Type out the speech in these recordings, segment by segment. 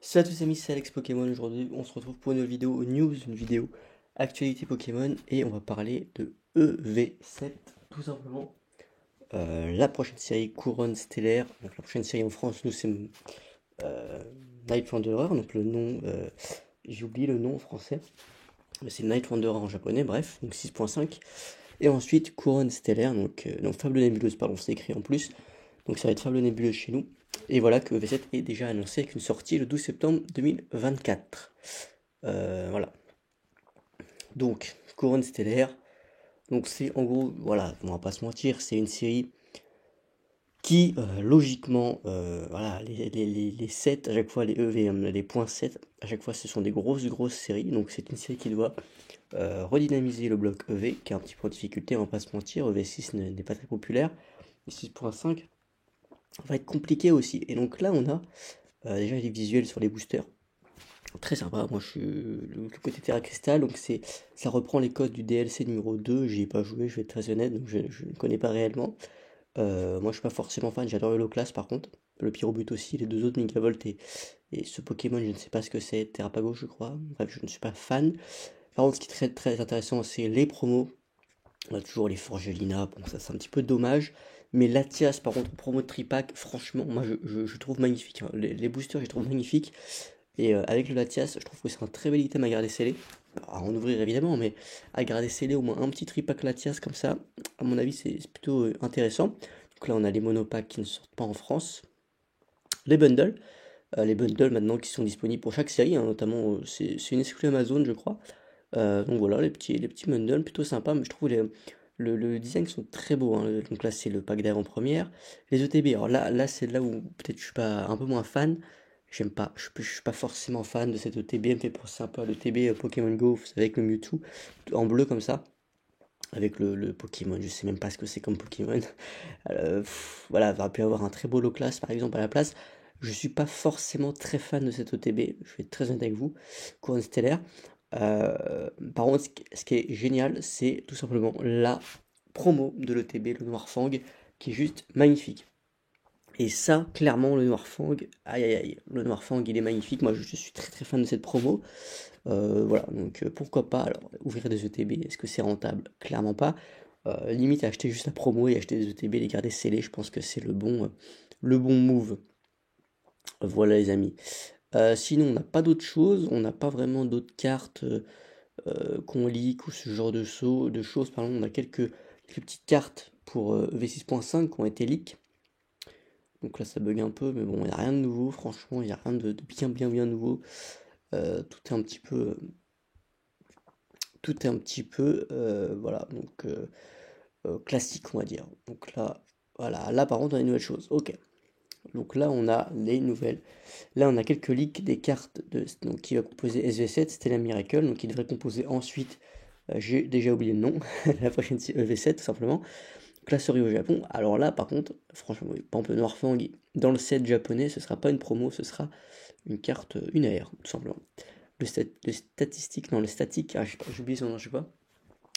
Salut à tous amis, c'est Alex Pokémon. Aujourd'hui, on se retrouve pour une nouvelle vidéo news, une vidéo actualité Pokémon, et on va parler de EV7, tout simplement. La prochaine série Couronne Stellaire. Donc la prochaine série en France, nous c'est Night Wanderer, donc le nom, j'ai oublié le nom en français, mais c'est Night Wanderer en japonais, bref, donc 6.5. Et ensuite Couronne Stellaire, donc Fable Nébuleuse, pardon, c'est écrit en plus. Donc ça va être Fable Nébuleuse chez nous. Et voilà que EV7 est déjà annoncé avec une sortie le 12 septembre 2024. Voilà. Donc, Couronne Stellaire. Donc c'est en gros, voilà, on va pas se mentir, c'est une série qui, logiquement, voilà, les 7, à chaque fois, les EV, les points 7, à chaque fois, ce sont des grosses séries. Donc c'est une série qui doit redynamiser le bloc EV, qui est un petit peu en difficulté, on va pas se mentir. EV6 n'est pas très populaire. Et 6.5 va être compliqué aussi. Et donc là, on a déjà les visuels sur les boosters. Très sympa, moi je suis le côté Terra Crystal, donc ça reprend les codes du DLC numéro 2, j'y ai pas joué, je vais être très honnête, donc je ne connais pas réellement. Moi je suis pas forcément fan, j'adore le low class par contre, le Pyrobut aussi, les deux autres Megavolt et ce Pokémon, je ne sais pas ce que c'est, Terrapago je crois, bref je ne suis pas fan. Par contre ce qui est très intéressant c'est les promos, on a toujours les Forgelina, bon ça c'est un petit peu dommage, mais Latias par contre promo de Tripack, franchement moi je trouve magnifique, hein. Les boosters je les trouve magnifiques. Et avec le Latias, je trouve que c'est un très bel item à garder scellé. À en ouvrir évidemment, mais à garder scellé au moins un petit tripack Latias comme ça, à mon avis, c'est plutôt intéressant. Donc là, on a les monopacks qui ne sortent pas en France. Les bundles maintenant qui sont disponibles pour chaque série, hein, notamment c'est une exclue Amazon, je crois. Donc voilà, les petits bundles plutôt sympas, mais je trouve le design sont très beaux, hein. Donc là, c'est le pack d'avant-première. Les ETB, alors là c'est là où peut-être je suis pas un peu moins fan. J'aime pas, je suis pas forcément fan de cette ETB, elle me fait penser un peu à l'ETB Pokémon Go, vous savez, avec le Mewtwo en bleu comme ça, avec le Pokémon, je sais même pas ce que c'est comme Pokémon. Voilà, il aurait pu avoir un très beau low class par exemple à la place. Je suis pas forcément très fan de cette OTB, je vais être très honnête avec vous, Couronne Stellaire. Par contre, ce qui est génial, c'est tout simplement la promo de l'ETB, le Noir Fang, qui est juste magnifique. Et ça, clairement, le Noir Fang, aïe aïe aïe, le Noir Fang, il est magnifique. Moi, je suis très fan de cette promo. Voilà, donc pourquoi pas alors ouvrir des ETB, est-ce que c'est rentable? Clairement pas. Limite acheter juste la promo et acheter des ETB, les garder scellés, je pense que c'est le bon move. Voilà les amis. Sinon, on n'a pas d'autres choses, on n'a pas vraiment d'autres cartes qu'on leak ou ce genre de choses. Par exemple, on a quelques petites cartes pour V6.5 qui ont été leak. Donc là, ça bug un peu, mais bon, il n'y a rien de nouveau, franchement, il n'y a rien de bien nouveau. Tout est un petit peu, voilà, donc classique, on va dire. Donc là, voilà, là par contre, on a une nouvelle chose. Ok. Donc là, on a les nouvelles. Là, on a quelques leaks des cartes donc, qui va composer SV7, c'était la Miracle, donc il devrait composer ensuite, j'ai déjà oublié le nom, la prochaine EV7 tout simplement, classerie au Japon. Alors là, par contre, franchement, par exemple, le Noirfang, dans le set japonais, ce sera pas une promo, ce sera une carte, une AR, tout simplement. Le statistique, non, le statique, ah, je sais pas, j'ai oublié son nom, je sais pas.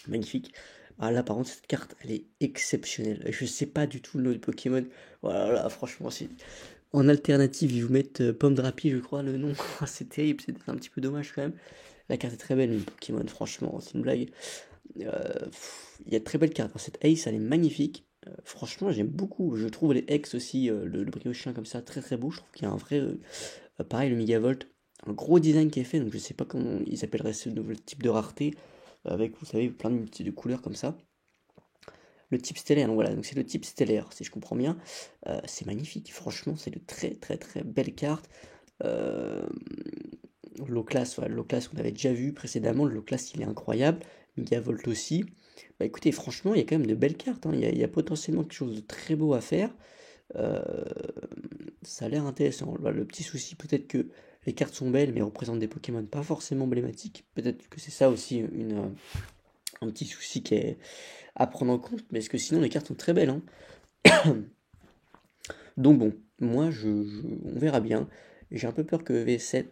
Magnifique. Ah là, par contre, cette carte, elle est exceptionnelle. Je sais pas du tout le nom du Pokémon. Voilà, franchement, en alternative, ils vous mettent Pomme Drapi, je crois, le nom. C'est terrible, c'est un petit peu dommage quand même. La carte est très belle, mais le Pokémon, franchement, c'est une blague. Il y a de très belles cartes, hein. Cette Ace, elle est magnifique. Franchement, j'aime beaucoup. Je trouve les X aussi, le briochien comme ça, très beau. Je trouve qu'il y a un vrai. Pareil, le Megavolt, un gros design qui est fait, donc je sais pas comment ils appelleraient ce nouvel type de rareté, avec, vous savez, plein de couleurs comme ça. Le type stellaire, donc voilà, donc c'est le type stellaire, si je comprends bien. C'est magnifique, franchement, c'est de très belles cartes. Euh, Low class, voilà, le low class qu'on avait déjà vu précédemment, le low class il est incroyable. Megavolt aussi. Bah écoutez, franchement, il y a quand même de belles cartes, hein. Il y a potentiellement quelque chose de très beau à faire. Euh, Ça a l'air intéressant. Le petit souci, peut-être que les cartes sont belles, mais représentent des Pokémon pas forcément emblématiques. Peut-être que c'est ça aussi un petit souci qui est à prendre en compte, mais est-ce que sinon les cartes sont très belles, hein. Donc bon, moi on verra bien. J'ai un peu peur que V7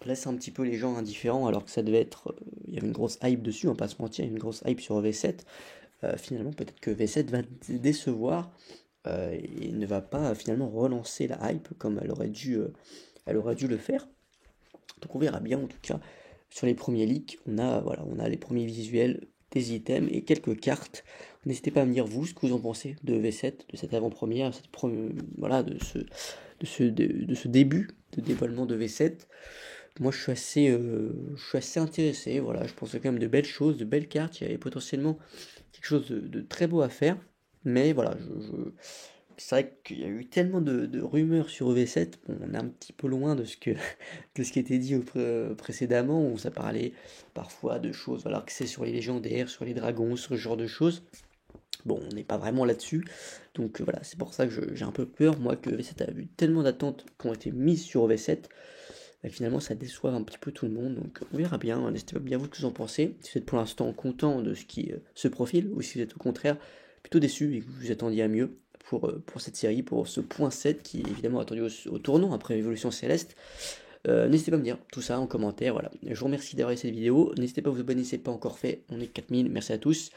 laisse un petit peu les gens indifférents alors que ça devait être. Il y avait une grosse hype dessus, on va pas se mentir, il y a une grosse hype sur V7. Finalement, peut-être que V7 va décevoir et ne va pas finalement relancer la hype comme elle aurait dû elle aurait dû le faire. Donc on verra bien en tout cas. Sur les premiers leaks, on a les premiers visuels des items et quelques cartes. N'hésitez pas à me dire vous ce que vous en pensez de V7, de cette avant-première, voilà, de ce début de dévoilement de V7. Moi je suis assez intéressé, voilà, je pense qu'il y a quand même de belles choses, de belles cartes, il y avait potentiellement quelque chose de très beau à faire. Mais voilà, c'est vrai qu'il y a eu tellement de rumeurs sur EV7, bon, on est un petit peu loin de de ce qui était dit précédemment, où ça parlait parfois de choses, voilà, que c'est sur les légendaires, sur les dragons, sur ce genre de choses. Bon, on n'est pas vraiment là-dessus, donc voilà, c'est pour ça que j'ai un peu peur, moi, que EV7 a eu tellement d'attentes qui ont été mises sur EV7, bah, finalement ça déçoit un petit peu tout le monde, donc on verra bien, hein. N'hésitez pas bien vous ce que vous en pensez, si vous êtes pour l'instant content de ce qui se profile, ou si vous êtes au contraire plutôt déçu et que vous vous attendiez à mieux pour cette série, pour ce point 7 qui est évidemment attendu au tournant après Évolution Céleste. N'hésitez pas à me dire tout ça en commentaire, voilà. Je vous remercie d'avoir regardé cette vidéo, n'hésitez pas à vous abonner si ce n'est pas encore fait, on est 4000, merci à tous.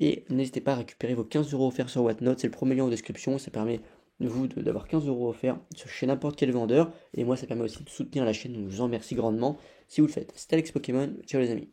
Et n'hésitez pas à récupérer vos 15 € offerts sur Whatnot, c'est le premier lien en description, ça permet d'avoir 15 € offerts chez n'importe quel vendeur, et moi ça permet aussi de soutenir la chaîne, donc je vous en remercie grandement si vous le faites. C'était Alex Pokémon, ciao les amis.